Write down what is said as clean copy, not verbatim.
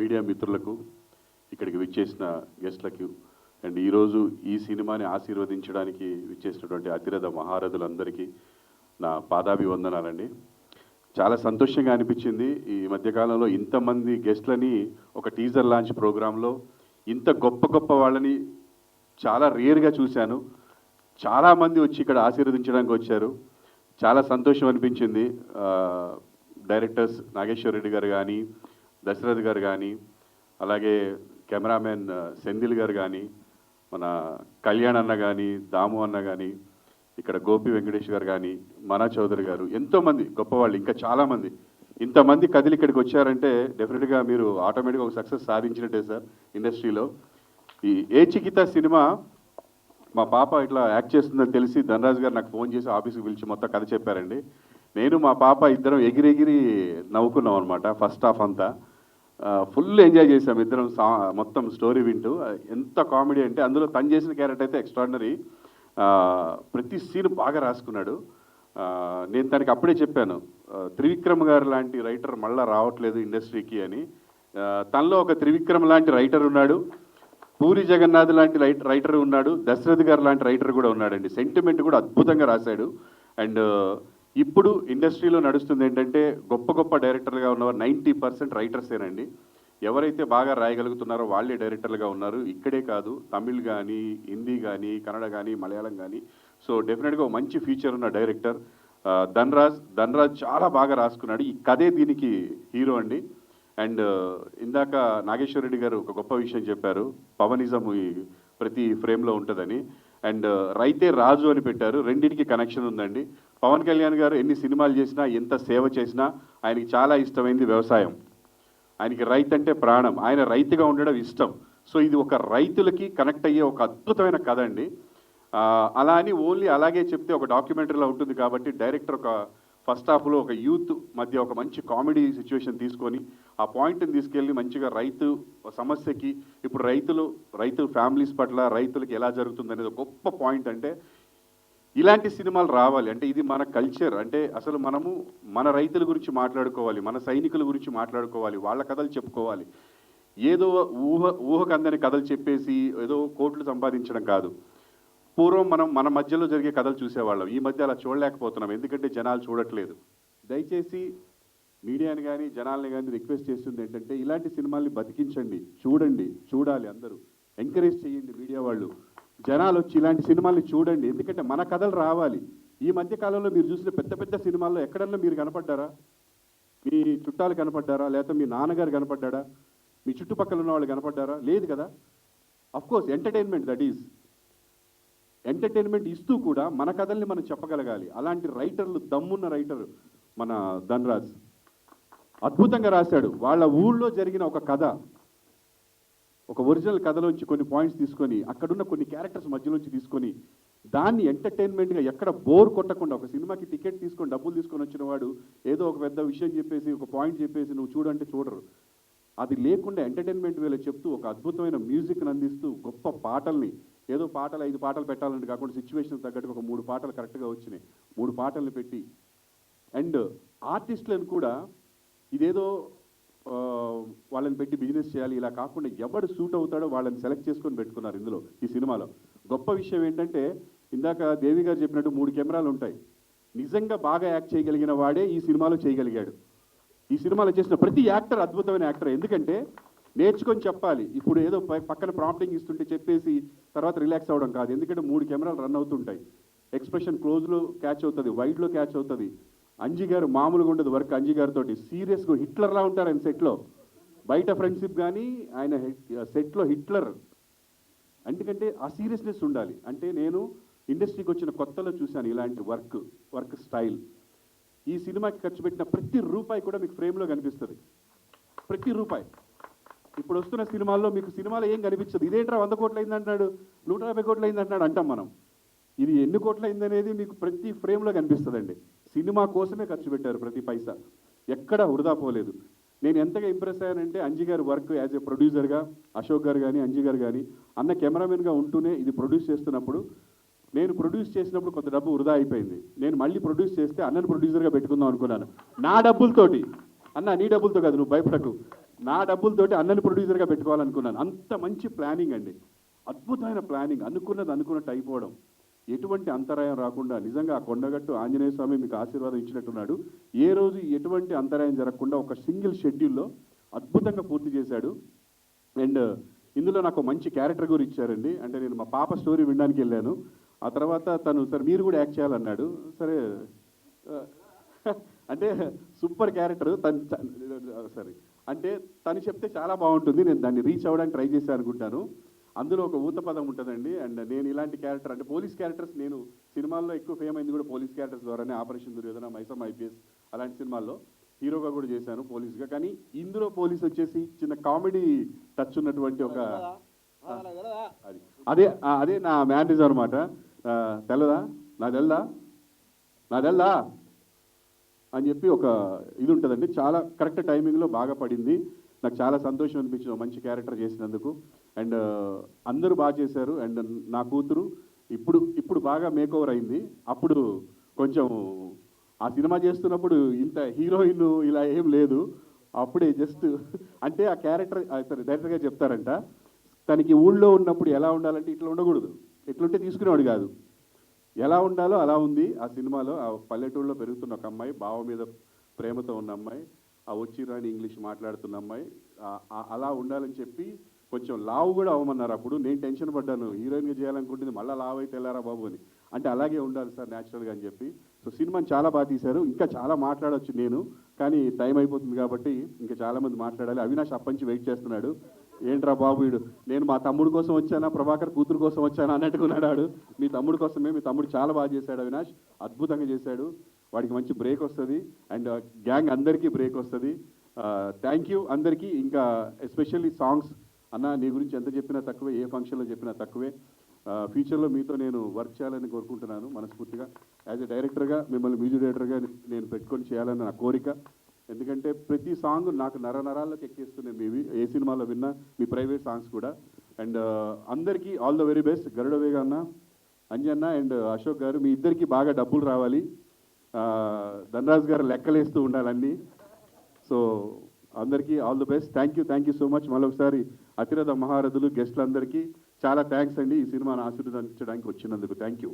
Media మిత్రులకు, ఇక్కడికి విచ్చేసిన గెస్ట్లకు అండ్ ఈరోజు ఈ సినిమాని ఆశీర్వదించడానికి విచ్చేసినటువంటి అతిరథ మహారథులందరికీ నా పాదాభివందనాలండి. చాలా సంతోషంగా అనిపించింది ఈ మధ్యకాలంలో ఇంతమంది గెస్ట్లని ఒక టీజర్ లాంచ్ ప్రోగ్రాంలో ఇంత గొప్ప గొప్ప వాళ్ళని చాలా రేర్గా చూశాను. చాలామంది వచ్చి ఇక్కడ ఆశీర్వదించడానికి వచ్చారు. చాలా సంతోషం అనిపించింది. డైరెక్టర్స్ నాగేశ్వర్ రెడ్డి గారు కానీ, దశరథ్ గారు కానీ, అలాగే కెమెరామెన్ సెంధిల్ గారు కానీ, మన కళ్యాణ్ అన్న కానీ, దాము అన్న కానీ, ఇక్కడ గోపి వెంకటేష్ గారు కానీ, మనా చౌదరి గారు, ఎంతోమంది గొప్పవాళ్ళు, ఇంకా చాలామంది. ఇంతమంది కదిలి ఇక్కడికి వచ్చారంటే డెఫినెట్గా మీరు ఆటోమేటిక్గా ఒక సక్సెస్ సాధించినట్టే సార్ ఇండస్ట్రీలో. ఈ ఏ చికిత సినిమా మా పాప ఇట్లా యాక్ట్ చేస్తుందని తెలిసి ధనరాజ్ గారు నాకు ఫోన్ చేసి ఆఫీస్కి పిలిచి మొత్తం కథ చెప్పారండి. నేను మా పాప ఇద్దరం ఎగిరెగిరి నవ్వుకున్నాం అనమాట. ఫస్ట్ హాఫ్ అంతా ఫుల్ ఎంజాయ్ చేసాం ఇద్దరం. మొత్తం స్టోరీ వింటూ ఎంత కామెడీ అంటే అందులో తను చేసిన క్యారెక్టర్ అయితే ఎక్స్ట్రాడినరీ. ప్రతి సీన్ బాగా రాసుకున్నాడు. నేను తనకి అప్పుడే చెప్పాను, త్రివిక్రమ్ గారు లాంటి రైటర్ మళ్ళీ రావట్లేదు ఇండస్ట్రీకి అని. తనలో ఒక త్రివిక్రమ్ లాంటి రైటర్ ఉన్నాడు, పూరి జగన్నాథ్ లాంటి రైటర్ ఉన్నాడు, దశరథ్ గారు లాంటి రైటర్ కూడా ఉన్నాడండి. సెంటిమెంట్ కూడా అద్భుతంగా రాశాడు. అండ్ ఇప్పుడు ఇండస్ట్రీలో నడుస్తుంది ఏంటంటే గొప్ప గొప్ప డైరెక్టర్లుగా ఉన్నవారు 90% రైటర్సేనండి. ఎవరైతే బాగా రాయగలుగుతున్నారో వాళ్ళే డైరెక్టర్లుగా ఉన్నారు. ఇక్కడే కాదు, తమిళ్ కానీ, హిందీ కానీ, కన్నడ కానీ, మలయాళం కానీ. సో డెఫినెట్గా మంచి ఫ్యూచర్ ఉన్న డైరెక్టర్ ధనరాజ్ చాలా బాగా రాసుకున్నాడు. ఈ కథే దీనికి హీరో అండి. అండ్ ఇందాక నాగేశ్వర రెడ్డి గారు ఒక గొప్ప విషయం చెప్పారు, పవనిజం ఈ ప్రతి ఫ్రేమ్లో ఉంటుందని. అండ్ రైతే రాజు అని పెట్టారు, రెండింటికి కనెక్షన్ ఉందండి. పవన్ కళ్యాణ్ గారు ఎన్ని సినిమాలు చేసినా, ఎంత సేవ చేసినా ఆయనకి చాలా ఇష్టమైంది వ్యవసాయం. ఆయనకి రైతు అంటే ప్రాణం, ఆయన రైతుగా ఉండడం ఇష్టం. సో ఇది ఒక రైతులకి కనెక్ట్ అయ్యే ఒక అద్భుతమైన కథ అండి. అలా అని ఓన్లీ అలాగే చెప్తే ఒక డాక్యుమెంటరీలో ఉంటుంది కాబట్టి డైరెక్టర్ ఒక ఫస్ట్ హాఫ్లో ఒక యూత్ మధ్య ఒక మంచి కామెడీ సిచ్యువేషన్ తీసుకొని ఆ పాయింట్ని తీసుకెళ్ళి మంచిగా రైతు సమస్యకి, ఇప్పుడు రైతు ఫ్యామిలీస్ పట్ల రైతులకి ఎలా జరుగుతుంది అనేది ఒక గొప్ప పాయింట్. అంటే ఇలాంటి సినిమాలు రావాలి. అంటే ఇది మన కల్చర్. అంటే అసలు మనము మన రైతుల గురించి మాట్లాడుకోవాలి, మన సైనికుల గురించి మాట్లాడుకోవాలి, వాళ్ళ కథలు చెప్పుకోవాలి. ఏదో ఊహకు అందని కథలు చెప్పేసి ఏదో కోట్లు సంపాదించడం కాదు. పూర్వం మన మధ్యలో జరిగే కథలు చూసేవాళ్ళం. ఈ మధ్య అలా చూడలేకపోతున్నాం, ఎందుకంటే జనాలు చూడట్లేదు. దయచేసి మీడియాని కానీ జనాల్ని కానీ రిక్వెస్ట్ చేస్తుంది ఏంటంటే ఇలాంటి సినిమాల్ని బతికించండి, చూడాలి, అందరూ ఎంకరేజ్ చేయండి. మీడియా వాళ్ళు, జనాలు వచ్చి ఇలాంటి సినిమాల్ని చూడండి, ఎందుకంటే మన కథలు రావాలి. ఈ మధ్య కాలంలో మీరు చూసిన పెద్ద పెద్ద సినిమాల్లో ఎక్కడన్నా మీరు కనపడ్డారా? మీ చుట్టాలు కనపడ్డారా? లేకపోతే మీ నాన్నగారు కనపడ్డాడా? మీ చుట్టుపక్కల ఉన్న వాళ్ళు కనపడ్డారా? లేదు కదా. Of course entertainment, that is entertainment ఇస్తూ కూడా మన కథల్ని మనం చెప్పగలగాలి. అలాంటి రైటర్లు, దమ్మున్న రైటర్ మన ధనరాజ్ అద్భుతంగా రాశాడు. వాళ్ళ ఊళ్ళో జరిగిన ఒక కథ, ఒక ఒరిజినల్ కథలోంచి కొన్ని పాయింట్స్ తీసుకొని, అక్కడున్న కొన్ని క్యారెక్టర్స్ మధ్యలోంచి తీసుకొని దాన్ని ఎంటర్టైన్మెంట్గా ఎక్కడ బోర్ కొట్టకుండా, ఒక సినిమాకి టికెట్ తీసుకొని డబ్బులు తీసుకొని వచ్చిన వాడు ఏదో ఒక పెద్ద విషయం చెప్పేసి ఒక పాయింట్ చెప్పేసి నువ్వు చూడంటే చూడరు. అది లేకుండా ఎంటర్టైన్మెంట్ వేళ చెప్తూ ఒక అద్భుతమైన మ్యూజిక్ని అందిస్తూ గొప్ప పాటల్ని, ఏదో పాటలు 5 పాటలు పెట్టాలని కాకుండా సిచ్యువేషన్ తగ్గట్టుగా ఒక 3 పాటలు కరెక్ట్గా వచ్చినాయి, 3 పాటల్ని పెట్టి. అండ్ ఆర్టిస్టులను కూడా ఇదేదో వాళ్ళని పెట్టి బిజినెస్ చేయాలి ఇలా కాకుండా ఎవడు సూట్ అవుతాడో వాళ్ళని సెలెక్ట్ చేసుకొని పెట్టుకున్నారు ఇందులో, ఈ సినిమాలో. గొప్ప విషయం ఏంటంటే ఇందాక దేవి గారు చెప్పినట్టు 3 కెమెరాలు ఉంటాయి. నిజంగా బాగా యాక్ట్ చేయగలిగిన వాడే ఈ సినిమాలో చేయగలిగాడు. ఈ సినిమాలో చేసిన ప్రతి యాక్టర్ అద్భుతమైన యాక్టర్. ఎందుకంటే నేర్చుకొని చెప్పాలి. ఇప్పుడు ఏదో పక్కన ప్రాంప్టింగ్ ఇస్తుంటే చెప్పేసి తర్వాత రిలాక్స్ అవ్వడం కాదు. ఎందుకంటే 3 కెమెరాలు రన్ అవుతుంటాయి. ఎక్స్ప్రెషన్ క్లోజ్లో క్యాచ్ అవుతుంది, వైడ్లో క్యాచ్ అవుతుంది. అంజీ గారు మామూలుగా ఉండదు వర్క్. అంజీ గారితో సీరియస్గా హిట్లర్లా ఉంటారు ఆయన సెట్లో. బయట ఫ్రెండ్షిప్ కానీ ఆయన సెట్లో హిట్లర్. ఎందుకంటే ఆ సీరియస్నెస్ ఉండాలి. అంటే నేను ఇండస్ట్రీకి వచ్చిన కొత్తలో చూశాను ఇలాంటి వర్క్ స్టైల్. ఈ సినిమాకి ఖర్చు పెట్టిన ప్రతి రూపాయి కూడా మీకు ఫ్రేమ్లో కనిపిస్తుంది, ప్రతి రూపాయి. ఇప్పుడు వస్తున్న సినిమాల్లో మీకు సినిమాలో ఏం కనిపించదు. ఇదేంట్రా 100 కోట్లు అయిందంటున్నాడు, 150 కోట్లు అయిందంటున్నాడు అంటాం మనం. ఇది ఎన్ని కోట్లు అయిందనేది మీకు ప్రతి ఫ్రేమ్లో కనిపిస్తుందండి. సినిమా కోసమే ఖర్చు పెట్టారు ప్రతి పైసా, ఎక్కడ వృధా పోలేదు. నేను ఎంతగా ఇంప్రెస్ అయ్యానంటే అంజీ గారి వర్క్ యాజ్ ఏ ప్రొడ్యూసర్గా, అశోక్ గారు కానీ అంజీ గారు కానీ, అన్న కెమెరామెన్గా ఉంటూనే ఇది ప్రొడ్యూస్ చేస్తున్నప్పుడు, నేను ప్రొడ్యూస్ చేసినప్పుడు కొంత డబ్బు వృధా అయిపోయింది. నేను మళ్ళీ ప్రొడ్యూస్ చేస్తే అన్నను ప్రొడ్యూసర్గా పెట్టుకుందాం అనుకున్నాను నా డబ్బులతోటి. అన్న నీ డబ్బులతో కాదు, నువ్వు భయపడకు, నా డబ్బులతోటి అన్నని ప్రొడ్యూసర్గా పెట్టుకోవాలనుకున్నాను. అంత మంచి ప్లానింగ్ అండి, అద్భుతమైన ప్లానింగ్, అనుకున్నది అనుకున్నట్టు అయిపోవడం, ఎటువంటి అంతరాయం రాకుండా. నిజంగా ఆ కొండగట్టు ఆంజనేయ స్వామి మీకు ఆశీర్వాదం ఇచ్చినట్టున్నాడు. ఏ రోజు ఎటువంటి అంతరాయం జరగకుండా ఒక సింగిల్ షెడ్యూల్లో అద్భుతంగా పూర్తి చేశాడు. అండ్ ఇందులో నాకు మంచి క్యారెక్టర్ కూడా ఇచ్చారండి. అంటే నేను మా పాప స్టోరీ వినడానికి వెళ్ళాను. ఆ తర్వాత తను సార్ మీరు కూడా యాక్ట్ చేయాలన్నాడు. సరే అంటే సూపర్ క్యారెక్టర్ సరే అంటే తను చెప్తే చాలా బాగుంటుంది, నేను దాన్ని రీచ్ అవ్వడానికి ట్రై చేశాను అనుకుంటాను. అందులో ఒక ఊత పదం ఉంటుందండి. అండ్ నేను ఇలాంటి క్యారెక్టర్ అంటే పోలీస్ క్యారెక్టర్స్, నేను సినిమాల్లో ఎక్కువ ఫేమ్ అయింది కూడా పోలీస్ క్యారెక్టర్స్ ద్వారానే. ఆపరేషన్ దుర్యోధన, మైసమ్మ ఐపీఎస్ అలాంటి సినిమాల్లో హీరోగా కూడా చేశాను పోలీస్గా. కానీ ఇందులో పోలీస్ వచ్చేసి చిన్న కామెడీ టచ్ ఉన్నటువంటి ఒక అదే అదే నా మ్యానేజర్ అనమాట. తెల్లదా నాదెల్దా అని చెప్పి ఒక ఇది ఉంటుందండి. చాలా కరెక్ట్ టైమింగ్లో బాగా పడింది. నాకు చాలా సంతోషం అనిపించింది మంచి క్యారెక్టర్ చేసినందుకు. అండ్ అందరూ బాగా చేశారు. అండ్ నా కూతురు ఇప్పుడు బాగా మేకోవర్ అయింది. అప్పుడు కొంచెం ఆ సినిమా చేస్తున్నప్పుడు ఇంత హీరోయిన్ ఇలా ఏం లేదు. అప్పుడే జస్ట్ అంటే ఆ క్యారెక్టర్ డైరెక్టర్గా చెప్తారంట, తనకి ఊళ్ళో ఉన్నప్పుడు ఎలా ఉండాలంటే ఇట్లా ఉండకూడదు, ఎట్లుంటే తీసుకునేవాడు కాదు, ఎలా ఉండాలో అలా ఉంది ఆ సినిమాలో. ఆ పల్లెటూరులో పెరుగుతున్న ఒక అమ్మాయి, బావ మీద ప్రేమతో ఉన్న అమ్మాయి, ఆ వచ్చి రాని ఇంగ్లీష్ మాట్లాడుతున్న అమ్మాయి, అలా ఉండాలని చెప్పి కొంచెం లావు కూడా అవ్వమన్నారు. అప్పుడు నేను టెన్షన్ పడ్డాను, హీరోయిన్గా చేయాలనుకుంటుంది మళ్ళీ లావు అయితే వెళ్ళారా బాబు అని. అంటే అలాగే ఉండాలి సార్ న్యాచురల్గా అని చెప్పి. సో సినిమాని చాలా బాగా తీశారు. ఇంకా చాలా మాట్లాడవచ్చు నేను, కానీ టైం అయిపోతుంది కాబట్టి ఇంకా చాలామంది మాట్లాడాలి. అవినాష్ అప్పంచి వెయిట్ చేస్తున్నాడు, ఏంట్రా బాబు వీడు, నేను మా తమ్ముడు కోసం వచ్చానా, ప్రభాకర్ కూతురు కోసం వచ్చానా అన్నట్టుకున్నాడు. మీ తమ్ముడు కోసమే, మీ తమ్ముడు చాలా బాగా చేశాడు అవినాష్, అద్భుతంగా చేశాడు. వాడికి మంచి బ్రేక్ వస్తుంది. అండ్ గ్యాంగ్ అందరికీ బ్రేక్ వస్తుంది. థ్యాంక్ యూ అందరికీ. ఇంకా ఎస్పెషల్లీ సాంగ్స్ అన్న, నీ గురించి ఎంత చెప్పినా తక్కువే, ఏ ఫంక్షన్లో చెప్పినా తక్కువే. ఫ్యూచర్లో మీతో నేను వర్క్ చేయాలని కోరుకుంటున్నాను మనస్ఫూర్తిగా. యాజ్ ఎ డైరెక్టర్గా మిమ్మల్ని మ్యూజిక్ డైరెక్టర్గా నేను పెట్టుకొని చేయాలని నా కోరిక. ఎందుకంటే ప్రతి సాంగ్ నాకు నరాల్లోకి ఎక్కేస్తున్నాయి. మీవి ఏ సినిమాలో విన్నా, మీ ప్రైవేట్ సాంగ్స్ కూడా. అండ్ అందరికీ all the very best. Garudavega అన్న, అంజన్న అండ్ అశోక్ గారు, మీ ఇద్దరికి బాగా డబ్బులు రావాలి. ధనరాజ్ గారు లెక్కలేస్తూ ఉండాలన్నీ. సో అందరికీ all the best. Thank you so much. మరొకసారి అతిరథ మహారథులు గెస్టులందరికీ చాలా థ్యాంక్స్ అండి, ఈ సినిమాను ఆశీర్వదించడానికి వచ్చినందుకు. Thank you.